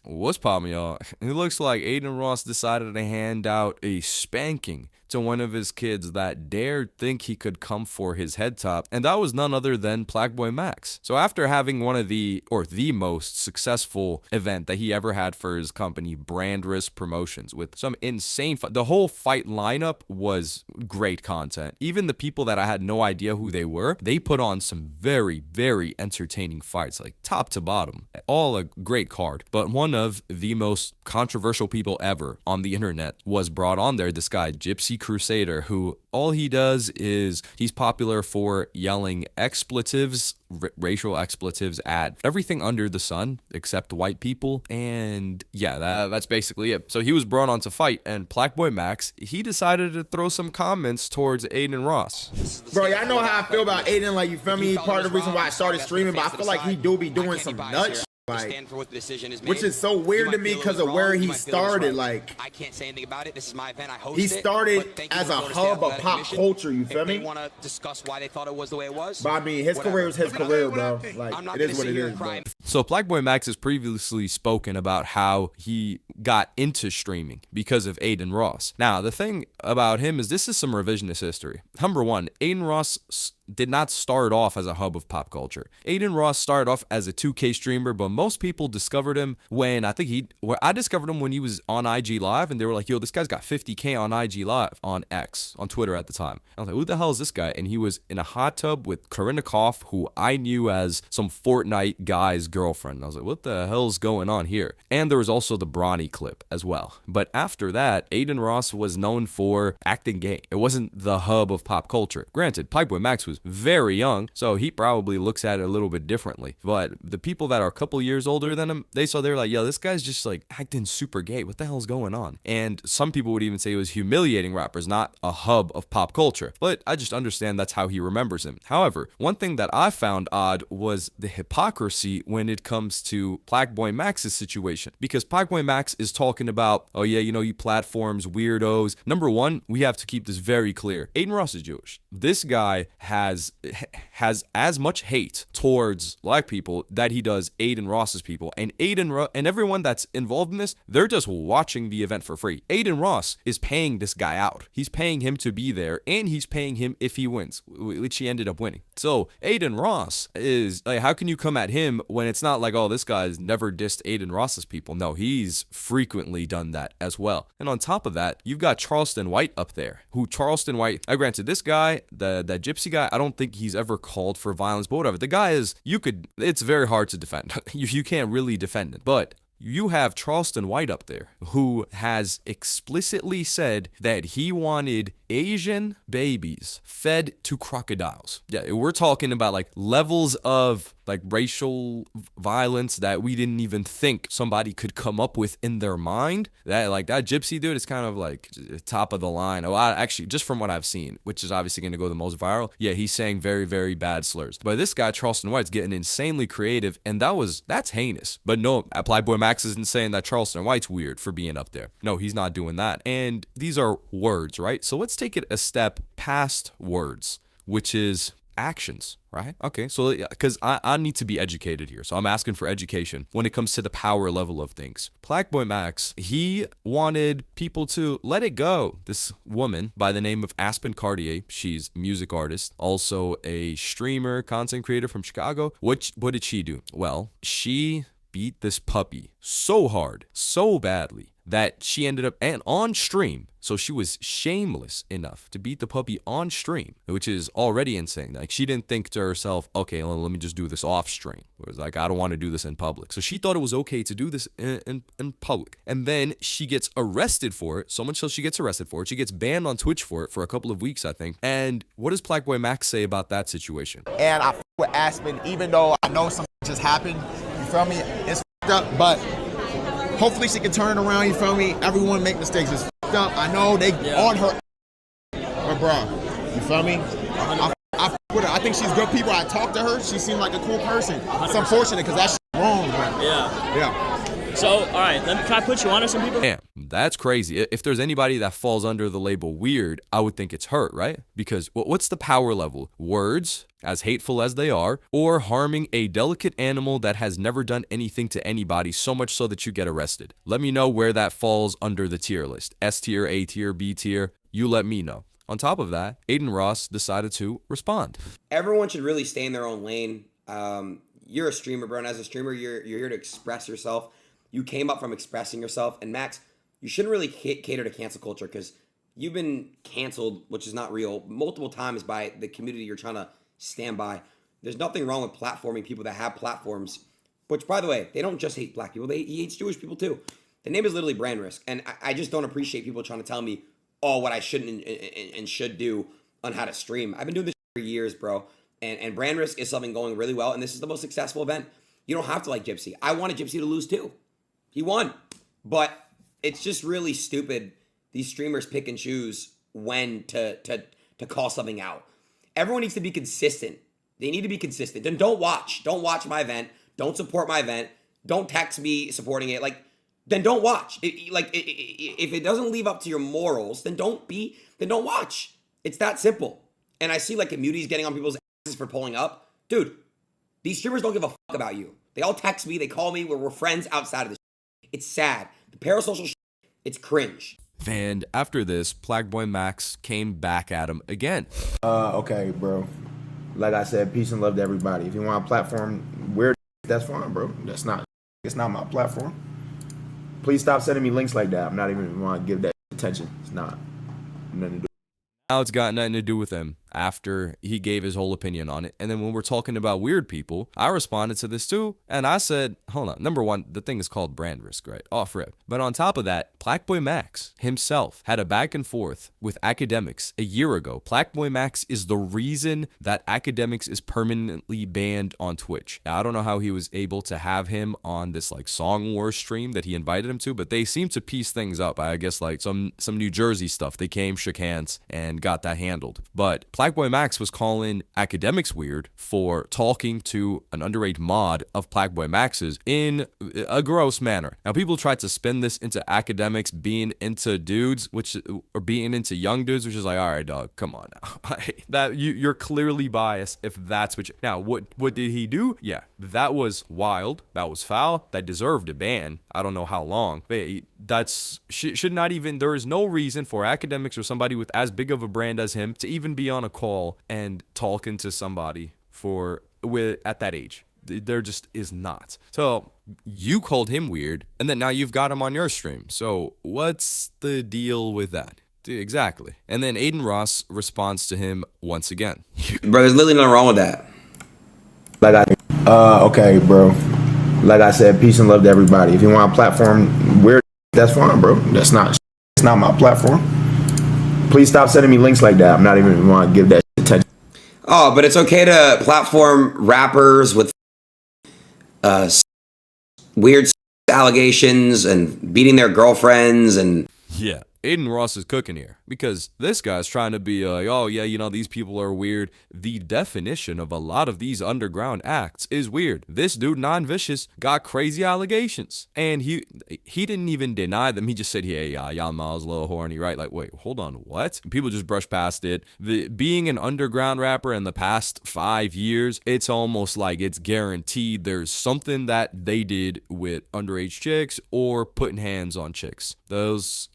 What's poppin', y'all? It looks like Aiden Ross decided to hand out a spanking to one of his kids that dared think he could come for his head top, and that was none other than Plaqueboymax. So after having one of the most successful event that he ever had for his company, Brand Risk Promotions, with some insane the whole fight lineup was great content. Even the people that I had no idea who they were, they put on some very, very entertaining fights, like top to bottom. All a great card. But one of the most controversial people ever on the internet was brought on there, this guy, Gypsy Crusader, who all he does is he's popular for yelling expletives, racial expletives at everything under the sun except white people. And yeah, that's basically it. So he was brought on to fight, and Plaqueboymax, he decided to throw some comments towards Aiden Ross. Bro, y'all know how I feel about Aiden. Like, you feel me? Part of the reason why I started streaming, but I feel like he do be doing some nuts. Like, which is so weird to me because of where he started. Like, I can't say anything about it. This is my event. I host he started as a hub of pop culture. You feel me? They want to discuss why they thought it was the way it was. But I mean, his career is his career, bro. Like, it is what it is, bro. So Plaqueboymax has previously spoken about how he got into streaming because of Aiden Ross. Now, the thing about him is this is some revisionist history. Number one, Aiden Ross did not start off as a hub of pop culture. Aiden Ross started off as a 2K streamer, but most people discovered him when I discovered him when he was on IG Live, and they were like, yo, this guy's got 50K on IG Live, on X, on Twitter at the time. I was like, who the hell is this guy? And he was in a hot tub with Corinna Koff, who I knew as some Fortnite guy's girlfriend. I was like, what the hell's going on here? And there was also the Bronny clip as well. But after that, Aiden Ross was known for acting gay. It wasn't the hub of pop culture. Granted, Plaqueboymax was very young, so he probably looks at it a little bit differently. But the people that are a couple years older than him, they're like, yo, this guy's just like acting super gay. What the hell's going on? And some people would even say it was humiliating rappers, not a hub of pop culture. But I just understand that's how he remembers him. However, one thing that I found odd was the hypocrisy when it comes to Plaqueboymax's situation. Because Plaqueboymax is talking about, oh yeah, you platforms, weirdos. Number one, we have to keep this very clear. Aiden Ross is Jewish. This guy has as much hate towards black people that he does Aiden Ross's people, and and everyone that's involved in this, they're just watching the event for free. Aiden Ross is paying this guy out. He's paying him to be there, and he's paying him if he wins, which he ended up winning. So Aiden Ross is like, how can you come at him when it's not like, oh, this guy's never dissed Aiden Ross's people? No, he's frequently done that as well. And on top of that, you've got Charleston White up there, who Charleston White, granted, this guy, that Gypsy guy, I don't think he's ever called for violence, but whatever. The guy is, it's very hard to defend. You can't really defend it. But you have Charleston White up there, who has explicitly said that he wanted Asian babies fed to crocodiles. Yeah, we're talking about like levels of like racial violence that we didn't even think somebody could come up with in their mind. That Gypsy dude is kind of like top of the line. Oh, actually, just from what I've seen, which is obviously going to go the most viral. Yeah, he's saying very, very bad slurs. But this guy, Charleston White's getting insanely creative, and that's heinous. But no, Plaqueboymax isn't saying that Charleston White's weird for being up there. No, he's not doing that. And these are words, right? So let's take it a step past words, which is actions, right? Okay, so because I need to be educated here, so I'm asking for education when it comes to the power level of things. Plaqueboymax, he wanted people to let it go. This woman by the name of Aspen Cartier, she's a music artist, also a streamer, content creator from Chicago. What did she do? Well, she beat this puppy so hard, so badly, that she ended up and on stream. So she was shameless enough to beat the puppy on stream, which is already insane. Like, she didn't think to herself, okay, well, let me just do this off stream. It was like, I don't want to do this in public. So she thought it was okay to do this in public. And then she gets arrested for it. So much so she gets arrested for it. She gets banned on Twitch for it for a couple of weeks, I think. And what does Plaqueboymax say about that situation? And I with Aspen, even though I know something just happened, you feel me? It's up, but hopefully she can turn it around, you feel me? Everyone make mistakes. It's up. I know they on her. But bro, you feel me? I with her. I think she's good people. I talked to her. She seemed like a cool person. It's unfortunate because that's wrong, bro. Yeah. So, all right, can I put you on to some people? Damn, that's crazy. If there's anybody that falls under the label weird, I would think it's Hurt, right? Because what's the power level? Words, as hateful as they are, or harming a delicate animal that has never done anything to anybody, so much so that you get arrested. Let me know where that falls under the tier list. S tier, A tier, B tier. You let me know. On top of that, Aiden Ross decided to respond. Everyone should really stay in their own lane. You're a streamer, bro, and as a streamer, you're here to express yourself. You came up from expressing yourself. And Max, you shouldn't really cater to cancel culture because you've been canceled, which is not real, multiple times by the community you're trying to stand by. There's nothing wrong with platforming people that have platforms, which, by the way, they don't just hate black people. He hates Jewish people, too. The name is literally brand risk. And I just don't appreciate people trying to tell me, what I shouldn't and should do on how to stream. I've been doing this for years, bro. And brand risk is something going really well. And this is the most successful event. You don't have to like Gypsy. I wanted Gypsy to lose, too. He won. But it's just really stupid. These streamers pick and choose when to call something out. Everyone needs to be consistent. They need to be consistent. Then don't watch. Don't watch my event. Don't support my event. Don't text me supporting it. Then don't watch. If it doesn't live up to your morals, then don't watch. It's that simple. And I see communities getting on people's asses for pulling up. Dude, these streamers don't give a fuck about you. They all text me. They call me. We're friends outside of this. It's sad. The parasocial shit, it's cringe. And after this, Plaqueboymax came back at him again. Okay, bro. Like I said, peace and love to everybody. If you want a platform weird, that's fine, bro. It's not my platform. Please stop sending me links like that. I'm not even want to give that attention. It's not nothing to do. Now it's got nothing to do with him after he gave his whole opinion on it. And then when we're talking about weird people, I responded to this too. And I said, hold on. Number one, the thing is called brand risk, right? Off rip. But on top of that, Plaqueboymax himself had a back and forth with Academics a year ago. Plaqueboymax is the reason that Academics is permanently banned on Twitch. Now, I don't know how he was able to have him on this Song War stream that he invited him to, but they seem to piece things up. I guess some New Jersey stuff. They came, shook hands, and got that handled. But Plaqueboymax was calling Academics weird for talking to an underage mod of Plaqueboymax's in a gross manner. Now, people tried to spin this into Academics being into dudes, or being into young dudes, which is all right, dog, come on now. That you're clearly biased if that's what now, what did he do? Yeah, that was wild. That was foul. That deserved a ban. I don't know how long. But should not even, there is no reason for Academics or somebody with as big of a brand as him to even be on a call and talking to somebody at that age. There just is not. So you called him weird, and then now you've got him on your stream. So what's the deal with that? Exactly. And then Aiden Ross responds to him once again. Bro, there's literally nothing wrong with that. Okay, bro. Like I said, peace and love to everybody. If you want a platform weird, that's fine, bro. It's not my platform. Please stop sending me links like that. I'm not even want to give that attention. Oh, but it's okay to platform rappers with weird allegations and beating their girlfriends and... Yeah, Aiden Ross is cooking here because this guy's trying to be oh yeah, these people are weird. The definition of a lot of these underground acts is weird. This dude, Non-Vicious, got crazy allegations, and he didn't even deny them. He just said, hey, y'all Miles a little horny, right? Wait, hold on, what? And people just brush past it. Being an underground rapper in the past 5 years, it's almost like it's guaranteed there's something that they did with underage chicks or putting hands on chicks. Those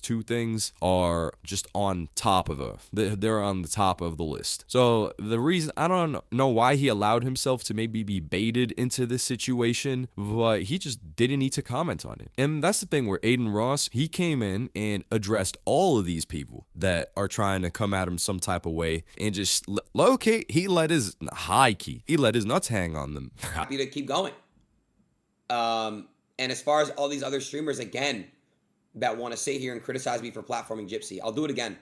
two things are just on top of they're on the top of the list. So the reason, I don't know why he allowed himself to maybe be baited into this situation, but he just didn't need to comment on it. And that's the thing where Aiden Ross, he came in and addressed all of these people that are trying to come at him some type of way, and just low-key, he let his nuts hang on them. Happy to keep going. And as far as all these other streamers, again, that want to sit here and criticize me for platforming Gypsy, I'll do it again.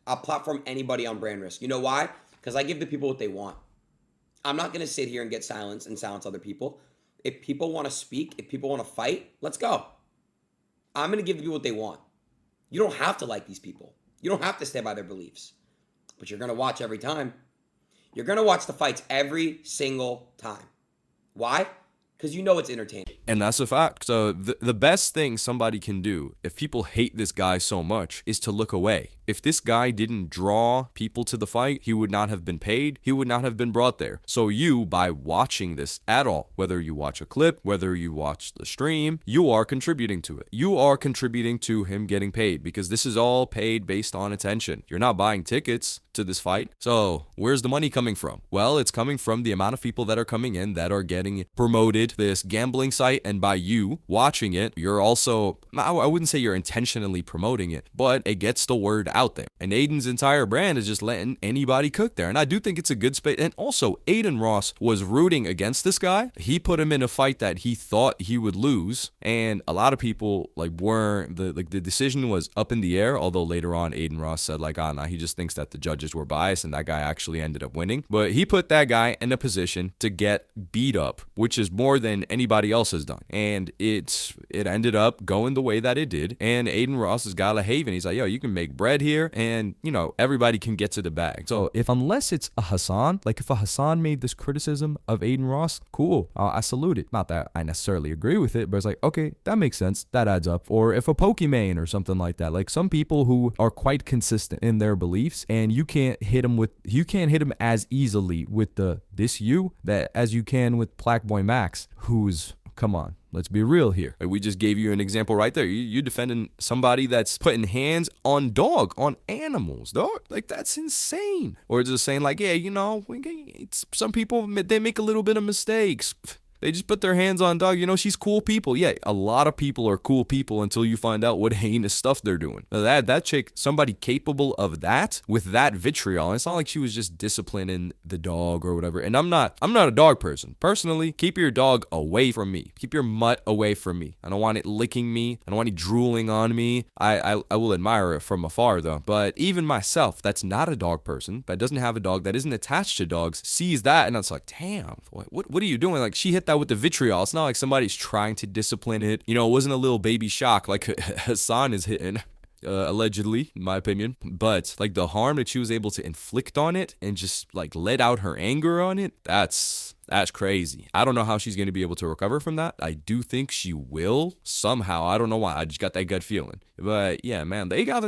I'll platform anybody on brand risk. You know why? Because I give the people what they want. I'm not going to sit here and get silence and silence other people. If people want to speak, if people want to fight, let's go. I'm going to give the people what they want. You don't have to like these people. You don't have to stand by their beliefs. But you're going to watch every time. You're going to watch the fights every single time. Why? Because you know it's entertaining. And that's a fact. So the best thing somebody can do if people hate this guy so much is to look away. If this guy didn't draw people to the fight, he would not have been paid. He would not have been brought there. So you, by watching this at all, whether you watch a clip, whether you watch the stream, you are contributing to it. You are contributing to him getting paid because this is all paid based on attention. You're not buying tickets to this fight. So where's the money coming from? Well, it's coming from the amount of people that are coming in that are getting promoted this gambling site. And by you watching it, you're also, I wouldn't say you're intentionally promoting it, but it gets the word out there. And Aiden's entire brand is just letting anybody cook there. And I do think it's a good space. And also, Aiden Ross was rooting against this guy. He put him in a fight that he thought he would lose. And a lot of people weren't, the decision was up in the air. Although later on, Aiden Ross said nah, he just thinks that the judges were biased and that guy actually ended up winning. But he put that guy in a position to get beat up, which is more than anybody else has done. And it ended up going the way that it did. And Aiden Ross has got a haven. He's like, yo, you can make bread here and, everybody can get to the bag. So unless it's a Hassan, if a Hassan made this criticism of Aiden Ross, cool. I salute it. Not that I necessarily agree with it, but it's okay, that makes sense. That adds up. Or if a Pokimane or something like that, some people who are quite consistent in their beliefs and you can't hit them as easily with that as you can with Plaqueboymax, who's, come on, let's be real here. We just gave you an example right there. You defending somebody that's putting hands on animals, dog. That's insane. Or just saying some people, they make a little bit of mistakes. They just put their hands on dog. She's cool people. Yeah, a lot of people are cool people until you find out what heinous stuff they're doing. Now that chick, somebody capable of that with that vitriol. It's not like she was just disciplining the dog or whatever. And I'm not a dog person. Personally, keep your dog away from me. Keep your mutt away from me. I don't want it licking me. I don't want it drooling on me. I will admire it from afar though. But even myself, that's not a dog person, that doesn't have a dog, that isn't attached to dogs, sees that and it's damn, what are you doing? She hit that with the vitriol. It's not like somebody's trying to discipline it. It wasn't a little baby shock like Hassan is hitting. Allegedly, in my opinion, but the harm that she was able to inflict on it and just let out her anger on it, that's crazy. I don't know how she's going to be able to recover from that. I do think she will somehow. I don't know why. I just got that gut feeling. But yeah, man, they gotta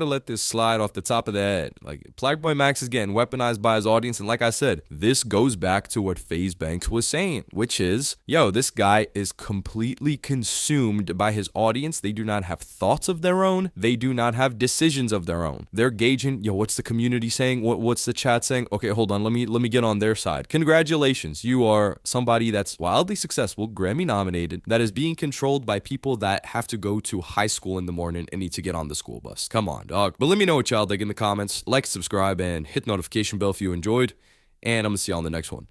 let this slide off the top of the head. Plaqueboymax is getting weaponized by his audience, and like I said, this goes back to what FaZe Banks was saying, which is, this guy is completely consumed by his audience. They do not have thoughts of their own. They do not have decisions of their own. They're gauging, what's the community saying? What's the chat saying? Okay, hold on, let me get on their side. Congratulations, you are somebody that's wildly successful, Grammy nominated, that is being controlled by people that have to go to high school in the morning and need to get on the school bus. Come on, dog. But let me know what y'all think in the comments. Like, subscribe, and hit the notification bell if you enjoyed. And I'm gonna see y'all in the next one.